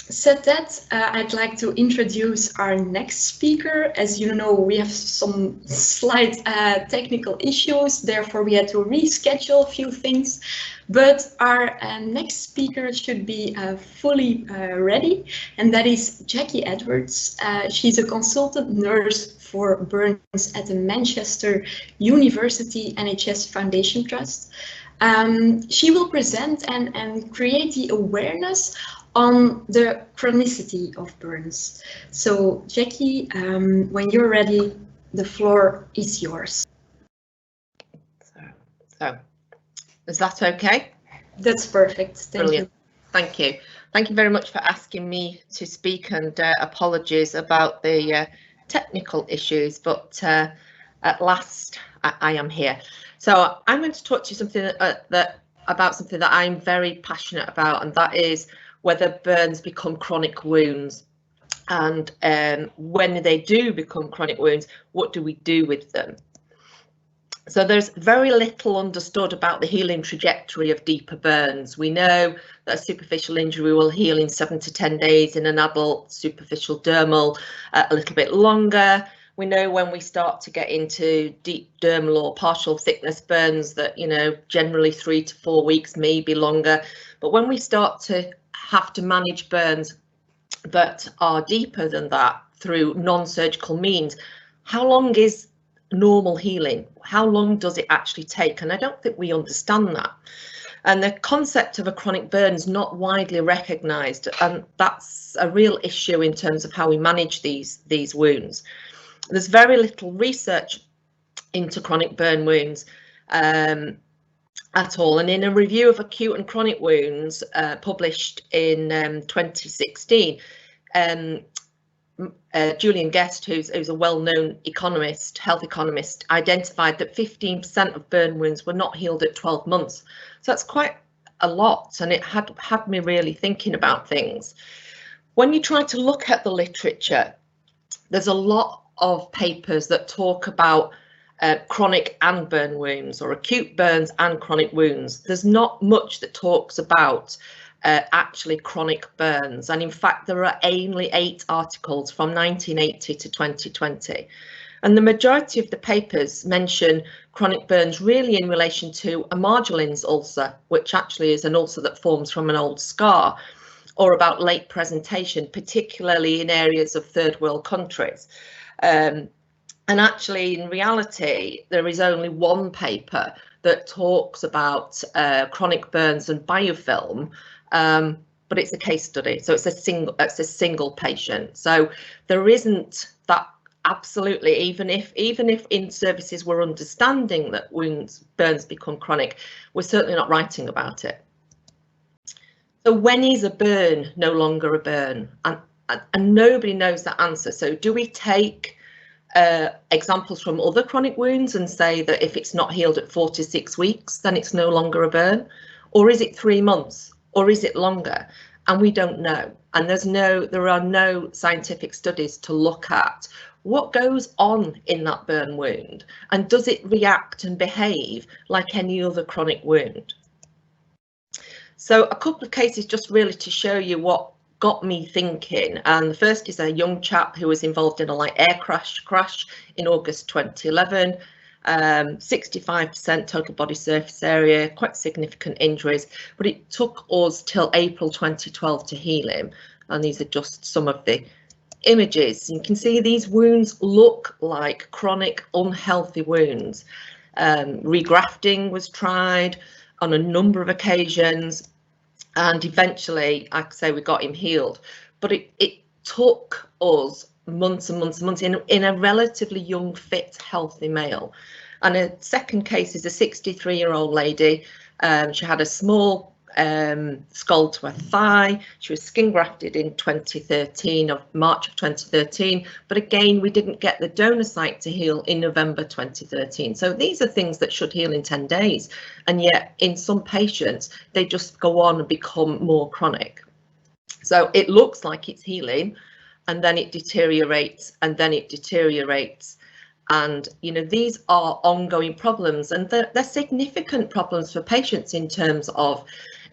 Said that, I'd like to introduce our next speaker. As you know, we have some slight technical issues, therefore we had to reschedule a few things. But our next speaker should be fully ready, and that is Jacky Edwards. She's a consultant nurse for burns at the Manchester University NHS Foundation Trust. She will present and create the awareness on the chronicity of burns. So, Jacky, when you're ready, the floor is yours. So is that okay? That's perfect. Thank you. Thank you. Thank you very much for asking me to speak, and apologies about the technical issues, but at last I am here. So I'm going to talk to you about something that I'm very passionate about, and that is whether burns become chronic wounds, and when they do become chronic wounds, what do we do with them? So there's very little understood about the healing trajectory of deeper burns. We know that a superficial injury will heal in 7 to 10 days in an adult, superficial dermal a little bit longer. We know when we start to get into deep dermal or partial thickness burns that, you know, generally 3 to 4 weeks, maybe longer. But when we start to have to manage burns that are deeper than that through non-surgical means, how long is normal healing? How long does it actually take? And I don't think we understand that. And the concept of a chronic burn is not widely recognised, and that's a real issue in terms of how we manage these wounds. There's very little research into chronic burn wounds at all. And in a review of acute and chronic wounds published in 2016, Julian Guest, who's a well-known economist, health economist, identified that 15% of burn wounds were not healed at 12 months. So that's quite a lot, and it had me really thinking about things. When you try to look at the literature, there's a lot of papers that talk about chronic and burn wounds, or acute burns and chronic wounds. There's not much that talks about actually chronic burns, and in fact there are only 8 articles from 1980 to 2020, and the majority of the papers mention chronic burns really in relation to a Marjolin's ulcer, which actually is an ulcer that forms from an old scar, or about late presentation, particularly in areas of third world countries. And actually, in reality, there is only one paper that talks about chronic burns and biofilm, but it's a case study, so it's a single patient. So there isn't that absolutely, even if in services we're understanding that burns become chronic, we're certainly not writing about it. So when is a burn no longer a burn? And nobody knows that answer. So do we take examples from other chronic wounds and say that if it's not healed at 4 to 6 weeks, then it's no longer a burn? Or is it 3 months? Or is it longer? And we don't know. And there are no scientific studies to look at what goes on in that burn wound, and does it react and behave like any other chronic wound? So a couple of cases just really to show you what got me thinking, and the first is a young chap who was involved in a light air crash in August 2011. 65% total body surface area, quite significant injuries, but it took us till April 2012 to heal him, and these are just some of the images. You can see these wounds look like chronic unhealthy wounds. Regrafting was tried on a number of occasions, and eventually, like I say, we got him healed, but it took us months and months and months in a relatively young, fit, healthy male. And a second case is a 63-year-old lady. She had a small scald to her thigh. She was skin grafted in 2013, of March of 2013, but again we didn't get the donor site to heal in November 2013. So these are things that should heal in 10 days, and yet in some patients they just go on and become more chronic. So it looks like it's healing, and then it deteriorates, and then it deteriorates. And you know, these are ongoing problems, and they're significant problems for patients in terms of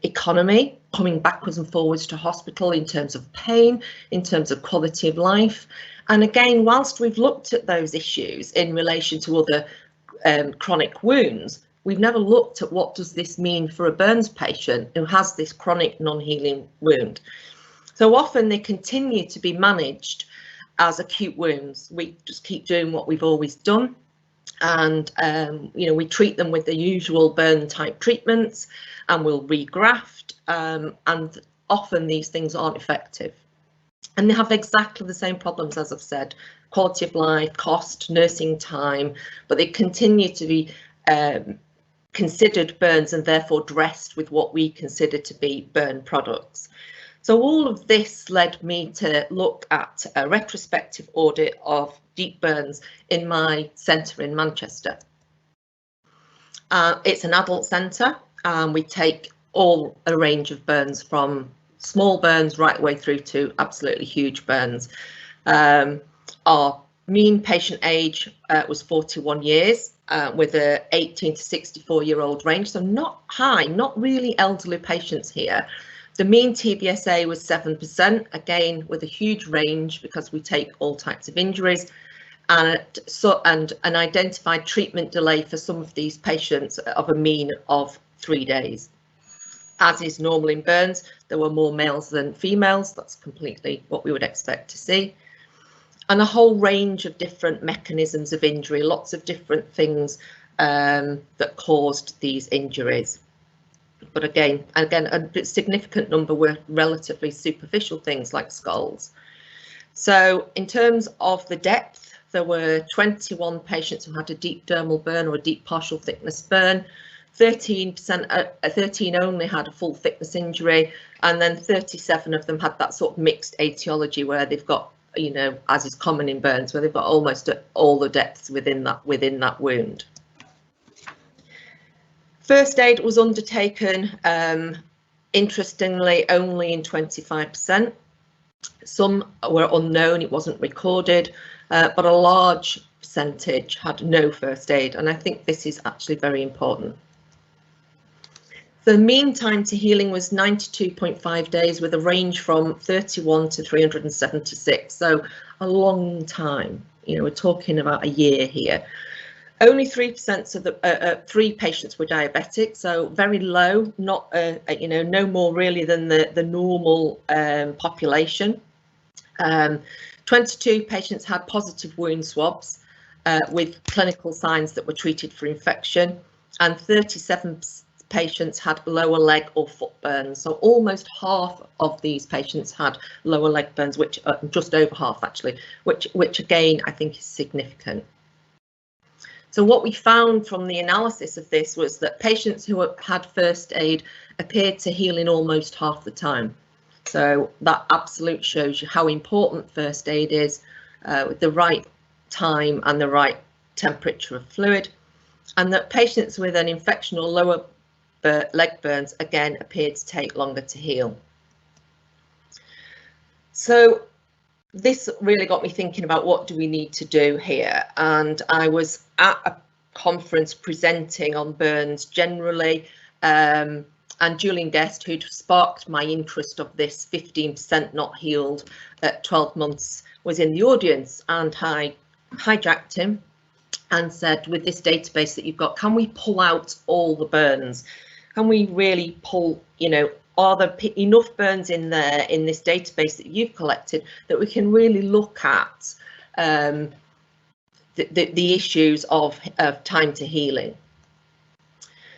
economy, coming backwards and forwards to hospital in terms of pain, in terms of quality of life. And again, whilst we've looked at those issues in relation to other chronic wounds, we've never looked at what does this mean for a burns patient who has this chronic non-healing wound. So often they continue to be managed as acute wounds. We just keep doing what we've always done, and we treat them with the usual burn type treatments, and we'll regraft, and often these things aren't effective. And they have exactly the same problems, as I've said: quality of life, cost, nursing time, but they continue to be considered burns and therefore dressed with what we consider to be burn products. So all of this led me to look at a retrospective audit of deep burns in my centre in Manchester. It's an adult centre, and we take a range of burns, from small burns right the way through to absolutely huge burns. Our mean patient age was 41 years, with a 18 to 64-year-old range, so not high, not really elderly patients here. The mean TBSA was 7%, again with a huge range because we take all types of injuries, and an identified treatment delay for some of these patients of a mean of 3 days. As is normal in burns, there were more males than females. That's completely what we would expect to see. And a whole range of different mechanisms of injury, lots of different things that caused these injuries. But again, a significant number were relatively superficial things like skulls. So in terms of the depth, there were 21 patients who had a deep dermal burn or a deep partial thickness burn. 13 only had a full thickness injury, and then 37 of them had that sort of mixed etiology where they've got, as is common in burns, where they've got almost all the depths within that wound. First aid was undertaken, interestingly, only in 25%. Some were unknown, it wasn't recorded, but a large percentage had no first aid, and I think this is actually very important. The mean time to healing was 92.5 days, with a range from 31 to 376, so a long time. We're talking about a year here. Only 3% of the 3 patients were diabetic, so very low, not no more really than the normal population. 22 patients had positive wound swabs with clinical signs that were treated for infection, and 37 patients had lower leg or foot burns. So almost half of these patients had lower leg burns, which just over half actually, which again I think is significant. So what we found from the analysis of this was that patients who had first aid appeared to heal in almost half the time. So that absolutely shows you how important first aid is, with the right time and the right temperature of fluid, and that patients with an infection or lower leg burns again appeared to take longer to heal. So this really got me thinking about what do we need to do here, and I was at a conference presenting on burns generally, and Julian Guest, who'd sparked my interest of this 15% not healed at 12 months, was in the audience, and I hijacked him and said, with this database that you've got, can we pull out all the burns? Can we really pull, are there enough burns in there in this database that you've collected that we can really look at the issues of time to healing?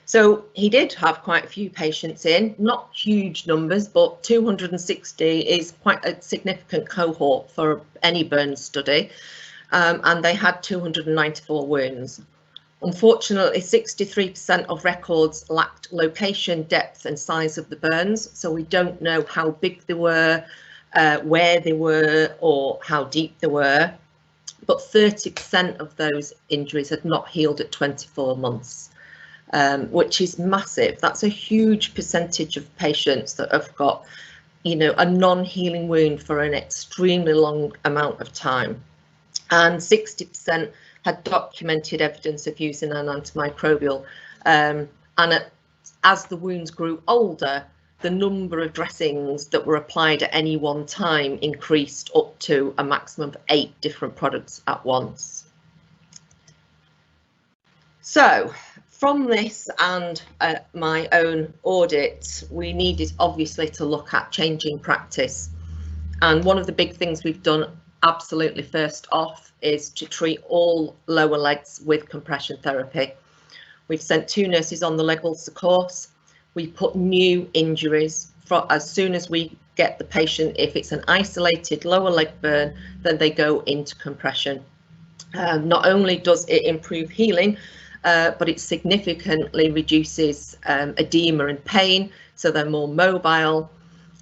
So he did have quite a few patients in, not huge numbers, but 260 is quite a significant cohort for any burn study, and they had 294 wounds. Unfortunately, 63% of records lacked location, depth and size of the burns, so we don't know how big they were, where they were, or how deep they were. But 30% of those injuries had not healed at 24 months, which is massive. That's a huge percentage of patients that have got, a non-healing wound for an extremely long amount of time. And 60% had documented evidence of using an antimicrobial, and as the wounds grew older, the number of dressings that were applied at any one time increased up to a maximum of 8 different products at once. So from this and my own audit, we needed obviously to look at changing practice. And one of the big things we've done absolutely first off is to treat all lower legs with compression therapy. We've sent 2 nurses on the leg ulcer course. We put new injuries as soon as we get the patient. If it's an isolated lower leg burn, then they go into compression. Not only does it improve healing, but it significantly reduces edema and pain, so they're more mobile.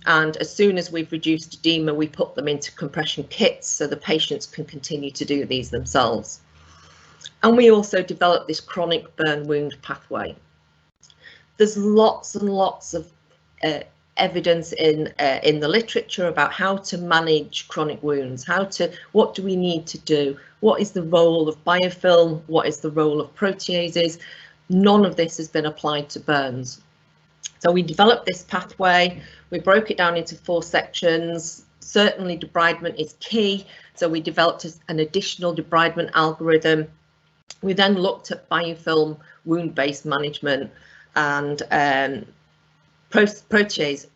And as soon as we've reduced edema, we put them into compression kits so the patients can continue to do these themselves. And we also developed this chronic burn wound pathway. There's lots and lots of evidence in the literature about how to manage chronic wounds, what do we need to do, what is the role of biofilm, what is the role of proteases. None of this has been applied to burns. So we developed this pathway, we broke it down into 4 sections. Certainly debridement is key, so we developed an additional debridement algorithm. We then looked at biofilm wound-based management and protease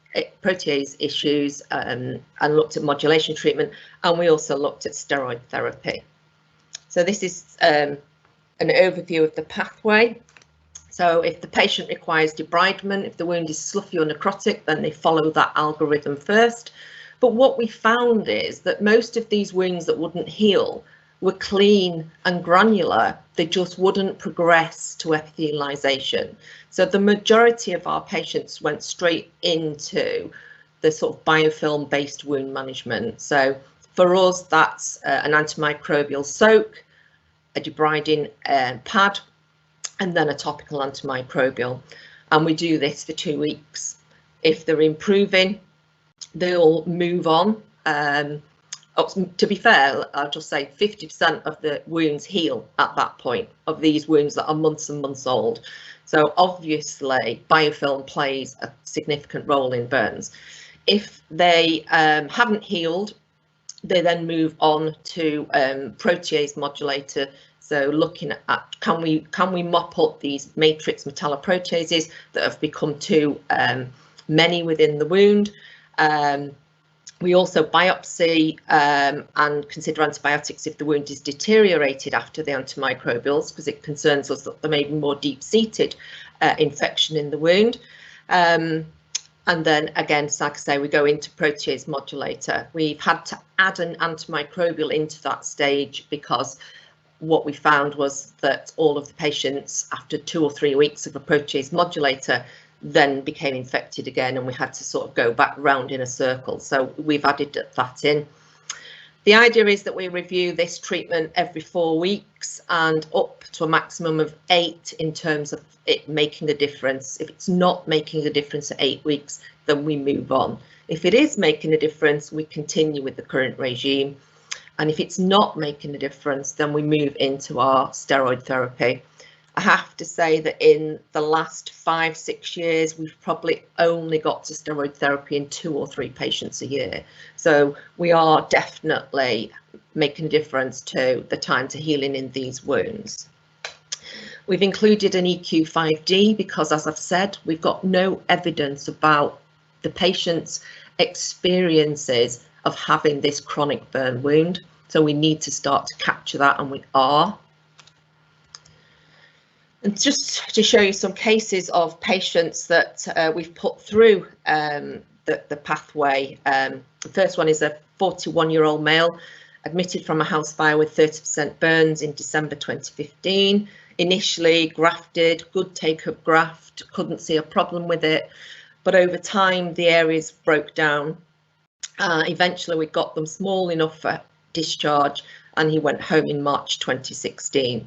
issues, and looked at modulation treatment, and we also looked at steroid therapy. So this is an overview of the pathway. So if the patient requires debridement, if the wound is sloughy or necrotic, then they follow that algorithm first. But what we found is that most of these wounds that wouldn't heal were clean and granular, they just wouldn't progress to epithelialization. So the majority of our patients went straight into the sort of biofilm based wound management. So for us, that's an antimicrobial soak, a debriding pad, and then a topical antimicrobial. And we do this for 2 weeks. If they're improving, they'll move on. To be fair, I'll just say 50% of the wounds heal at that point, of these wounds that are months and months old. So obviously biofilm plays a significant role in burns. If they haven't healed, they then move on to protease modulator. So looking at can we mop up these matrix metalloproteases that have become too many within the wound. We also biopsy and consider antibiotics if the wound is deteriorated after the antimicrobials, because it concerns us that there may be more deep-seated infection in the wound. And then again, like I say, we go into protease modulator. We've had to add an antimicrobial into that stage because what we found was that all of the patients, after 2 or 3 weeks of a protease modulator, then became infected again, and we had to sort of go back round in a circle. So we've added that in. The idea is that we review this treatment every 4 weeks and up to a maximum of 8 in terms of it making a difference. If it's not making a difference at 8 weeks, then we move on. If it is making a difference, we continue with the current regime. And if it's not making a difference, then we move into our steroid therapy. I have to say that in the last 5-6 years, we've probably only got to steroid therapy in 2 or 3 patients a year. So we are definitely making a difference to the time to healing in these wounds. We've included an EQ5D because, as I've said, we've got no evidence about the patient's experiences of having this chronic burn wound. So we need to start to capture that, and we are. And just to show you some cases of patients that we've put through the pathway. The first one is a 41-year-old male admitted from a house fire with 30% burns in December 2015. Initially grafted, good take-up graft, couldn't see a problem with it, but over time the areas broke down. Eventually we got them small enough for discharge, and he went home in March 2016.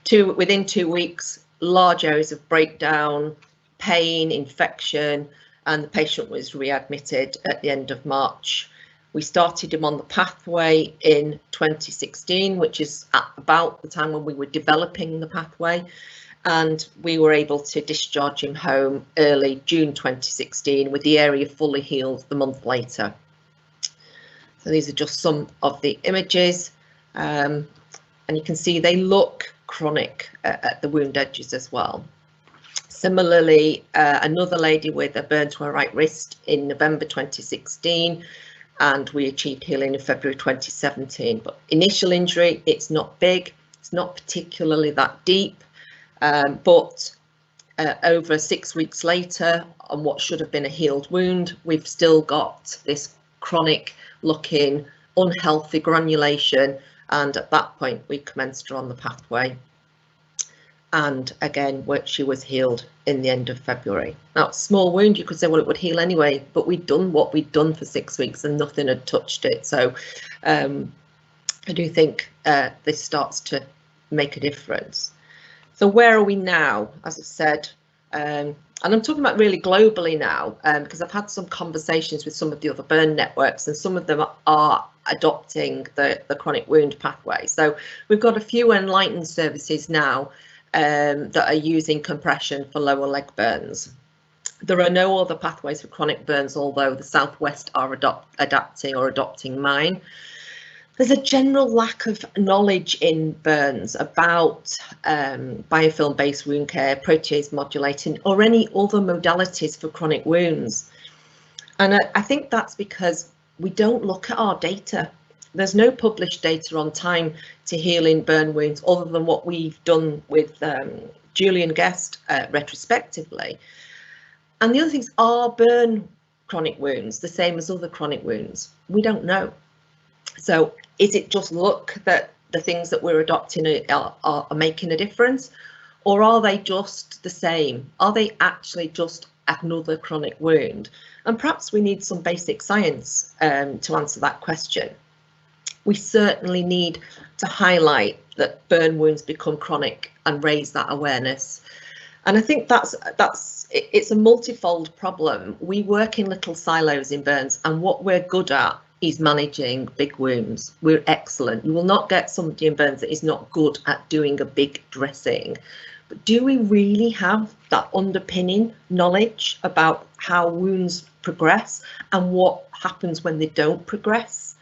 Within 2 weeks, large areas of breakdown, pain, infection, and the patient was readmitted at the end of March. We started him on the pathway in 2016, which is at about the time when we were developing the pathway. and we were able to discharge him home early June 2016 with the area fully healed the month later. So these are just some of the images, and you can see they look chronic at the wound edges as well. Similarly, another lady with a burn to her right wrist in November 2016, and we achieved healing in February 2017. But initial injury, it's not big, it's not particularly that deep, but over 6 weeks later, on what should have been a healed wound, we've still got this chronic looking unhealthy granulation, and at that point we commenced her on the pathway, and again she was healed in the end of February. Now, small wound, you could say, well, it would heal anyway, but we'd done what we'd done for 6 weeks and nothing had touched it. So I do think this starts to make a difference. So where are we now? As I said, and I'm talking about really globally now, because I've had some conversations with some of the other burn networks, and some of them are adopting the chronic wound pathway. So we've got a few enlightened services now that are using compression for lower leg burns. There are no other pathways for chronic burns, although the Southwest are adopting mine. There's a general lack of knowledge in burns about biofilm-based wound care, protease modulating, or any other modalities for chronic wounds. And I think that's because we don't look at our data. There's no published data on time to healing burn wounds other than what we've done with Julian Guest retrospectively. And the other things, are burn chronic wounds the same as other chronic wounds? We don't know. So is it just luck that the things that we're adopting are making a difference, or are they just the same? Are they actually just another chronic wound? And perhaps we need some basic science to answer that question. We certainly need to highlight that burn wounds become chronic and raise that awareness. And I think it's a multifold problem. We work in little silos in burns, and what we're good at is managing big wounds. We're excellent. You will not get somebody in burns that is not good at doing a big dressing. But do we really have that underpinning knowledge about how wounds progress and what happens when they don't progress?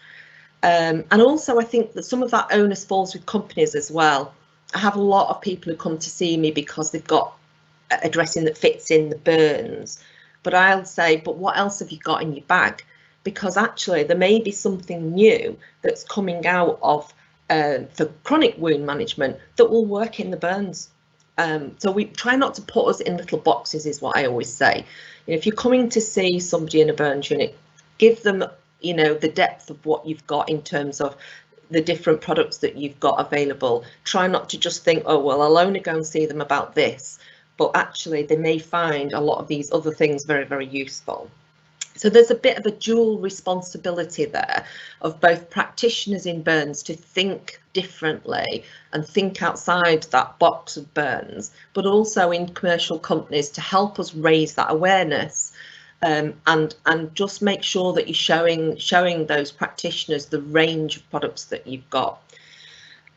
And also, I think that some of that onus falls with companies as well. I have a lot of people who come to see me because they've got a dressing that fits in the burns. But I'll say, but what else have you got in your bag? Because actually there may be something new that's coming out of for chronic wound management that will work in the burns. So we try not to put us in little boxes, is what I always say. You know, if you're coming to see somebody in a burns unit, give them, you know, the depth of what you've got in terms of the different products that you've got available. Try not to just think, oh, well, I'll only go and see them about this, but actually they may find a lot of these other things very, very useful. So there's a bit of a dual responsibility there of both practitioners in burns to think differently and think outside that box of burns, but also in commercial companies to help us raise that awareness, and just make sure that you're showing those practitioners the range of products that you've got.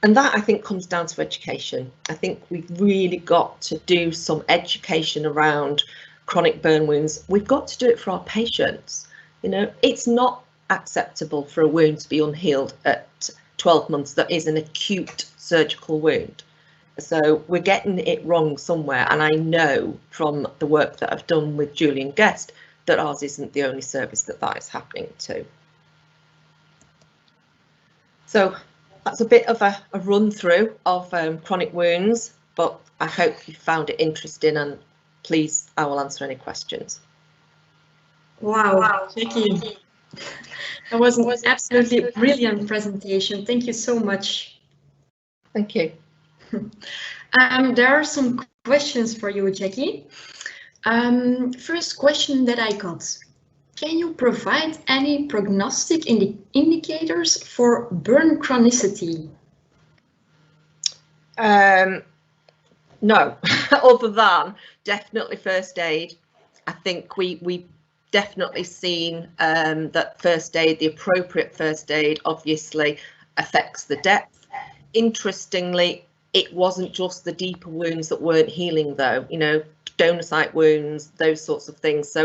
And that, I think, comes down to education. I think we've really got to do some education around chronic burn wounds. We've got to do it for our patients. You know, it's not acceptable for a wound to be unhealed at 12 months that is an acute surgical wound. So we're getting it wrong somewhere, and I know from the work that I've done with Julian Guest that ours isn't the only service that is happening to. So that's a bit of a run through of chronic wounds, but I hope you found it interesting, and please, I will answer any questions. Wow, Jacky, that was an absolutely brilliant presentation. Thank you so much. Thank you. There are some questions for you, Jacky. First question that I got. Can you provide any prognostic indicators for burn chronicity? No, other than definitely first aid. I think we definitely seen that first aid, the appropriate first aid, obviously affects the depth. Interestingly, it wasn't just the deeper wounds that weren't healing though, you know, donor site wounds, those sorts of things. So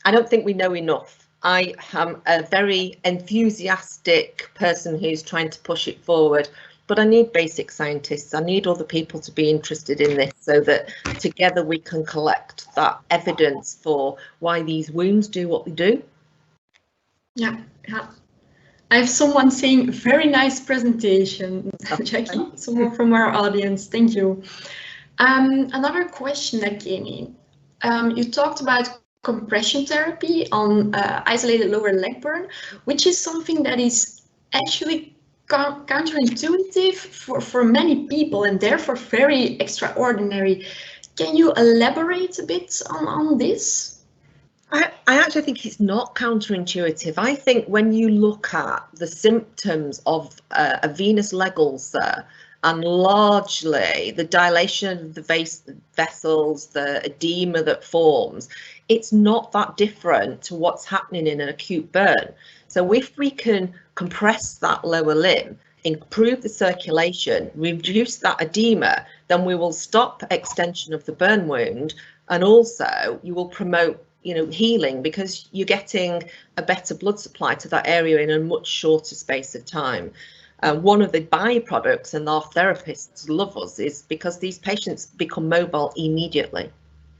I don't think we know enough. I am a very enthusiastic person who's trying to push it forward, but I need basic scientists. I need other people to be interested in this so that together we can collect that evidence for why these wounds do what they do. Yeah. I have someone saying very nice presentation, Jacky, someone from our audience. Thank you. Another question that came in. You talked about compression therapy on isolated lower leg burn, which is something that is actually counterintuitive for many people and therefore very extraordinary. Can you elaborate a bit on this? I actually think it's not counterintuitive. I think when you look at the symptoms of a venous leg ulcer, and largely the dilation of the vessels, the edema that forms, it's not that different to what's happening in an acute burn. So if we can compress that lower limb, improve the circulation, reduce that edema, then we will stop extension of the burn wound, and also you will promote, you know, healing, because you're getting a better blood supply to that area in a much shorter space of time. One of the byproducts, and our therapists love us, is because these patients become mobile immediately.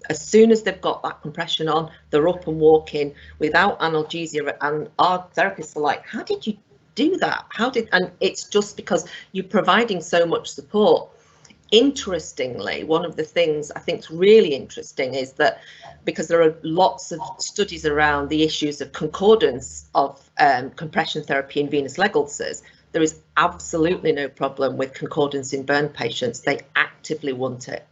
As soon as they've got that compression on, they're up and walking without analgesia, and our therapists are like, how did you do that? And it's just because you're providing so much support. Interestingly, one of the things I think is really interesting is that because there are lots of studies around the issues of concordance of compression therapy in venous leg ulcers, there is absolutely no problem with concordance in burn patients. They actively want it.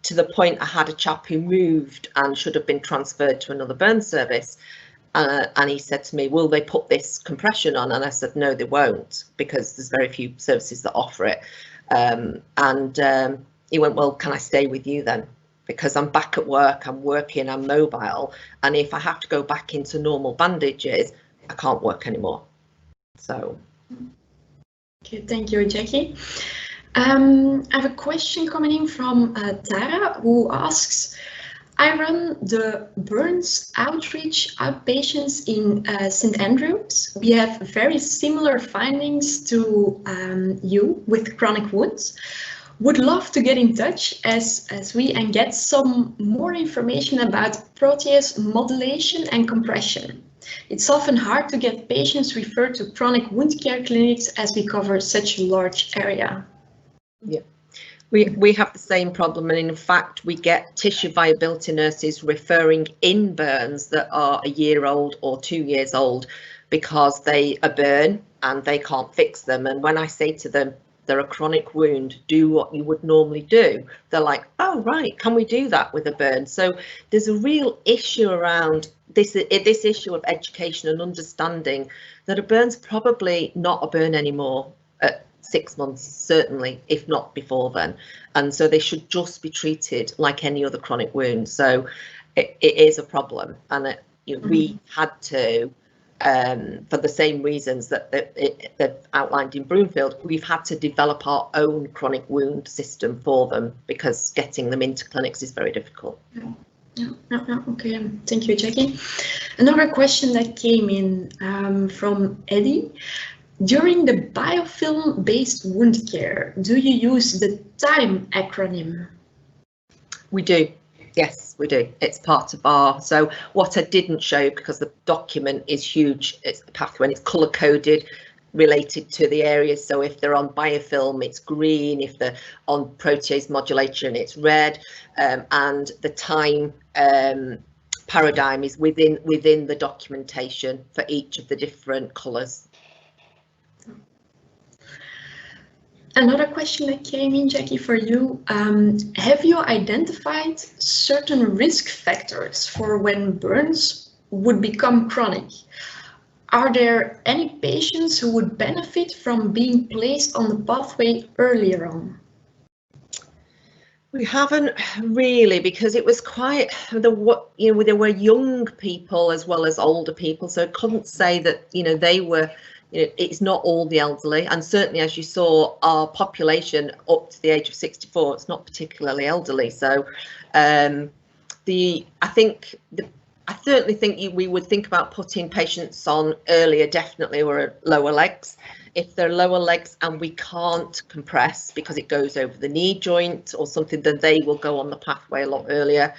To the point I had a chap who moved and should have been transferred to another burn service, and he said to me, will they put this compression on? And I said, no, they won't, because there's very few services that offer it. He went, well, can I stay with you then? Because I'm back at work, I'm working, I'm mobile, and if I have to go back into normal bandages, I can't work anymore. So. Okay, thank you, Jacky. I have a question coming in from Tara, who asks, I run the burns outreach outpatients in St. Andrews. We have very similar findings to you with chronic wounds. Would love to get in touch as we and get some more information about protease modulation and compression. It's often hard to get patients referred to chronic wound care clinics as we cover such a large area. Yeah, we have the same problem, and in fact we get tissue viability nurses referring in burns that are a year old or 2 years old because they are burn and they can't fix them. And when I say to them, they're a chronic wound, do what you would normally do, they're like, oh right, can we do that with a burn? So there's a real issue around this issue of education and understanding that a burn's probably not a burn anymore at 6 months, certainly, if not before then. And so they should just be treated like any other chronic wound. So it is a problem, and we had to, for the same reasons that they've outlined in Broomfield, we've had to develop our own chronic wound system for them, because getting them into clinics is very difficult. Okay, thank you, Jacky. Another question that came in from Eddie. During the biofilm-based wound care, do you use the TIME acronym? We do. Yes, we do. It's part of our, so what I didn't show, because the document is huge, it's the pathway and it's colour coded related to the areas. So if they're on biofilm, it's green. If they're on protease modulation, it's red. And the TIME paradigm is within the documentation for each of the different colours. Another question that came in, Jacky, for you. Have you identified certain risk factors for when burns would become chronic? Are there any patients who would benefit from being placed on the pathway earlier on? We haven't really, because it was quite, there were young people as well as older people, so I couldn't say that, they were it's not all the elderly, and certainly, as you saw, our population up to the age of 64, it's not particularly elderly. So I certainly think we would think about putting patients on earlier, definitely, or lower legs. If they're lower legs and we can't compress because it goes over the knee joint or something, then they will go on the pathway a lot earlier.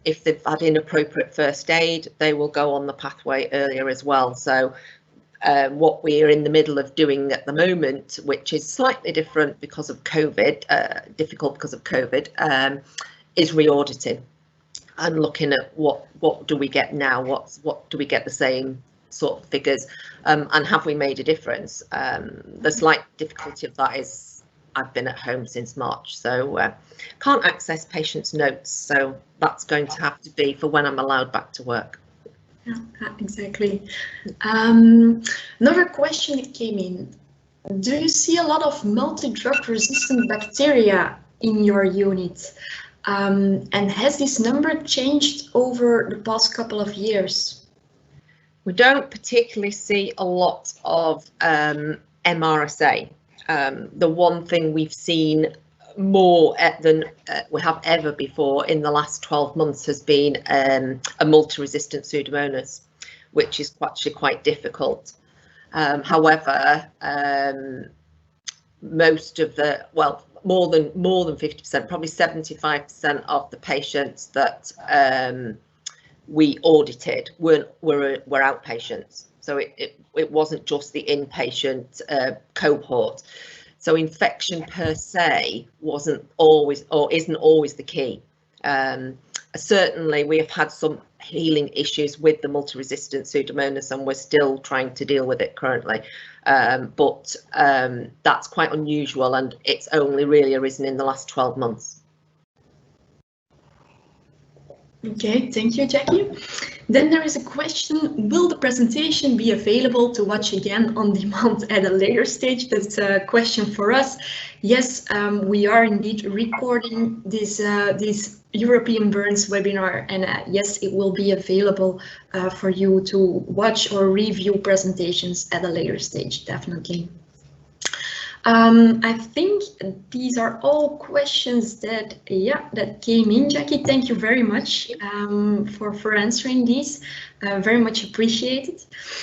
If they've had inappropriate first aid, they will go on the pathway earlier as well. So what we're in the middle of doing at the moment, which is slightly different because of COVID, difficult because of COVID, is re-auditing and looking at what do we get now, what do we get the same sort of figures, and have we made a difference? The slight difficulty of that is I've been at home since March, so can't access patients' notes, so that's going to have to be for when I'm allowed back to work. Yeah, exactly. Another question that came in. Do you see a lot of multi-drug resistant bacteria in your unit? And has this number changed over the past couple of years? We don't particularly see a lot of MRSA. The one thing we've seen more than we have ever before in the last 12 months has been a multi-resistant Pseudomonas, which is actually quite difficult. However, most of the, well, more than 50%, probably 75% of the patients that we audited were outpatients. So it wasn't just the inpatient cohort. So infection per se wasn't always, or isn't always, the key. Certainly we have had some healing issues with the multi-resistant Pseudomonas, and we're still trying to deal with it currently. But that's quite unusual, and it's only really arisen in the last 12 months. Okay, thank you, Jacky. Then there is a question, will the presentation be available to watch again on demand at a later stage? That's a question for us. Yes, we are indeed recording this European Burns webinar, and yes, it will be available for you to watch or review presentations at a later stage, definitely. I think these are all questions that came in. Jacky, thank you very much for answering these. Very much appreciated.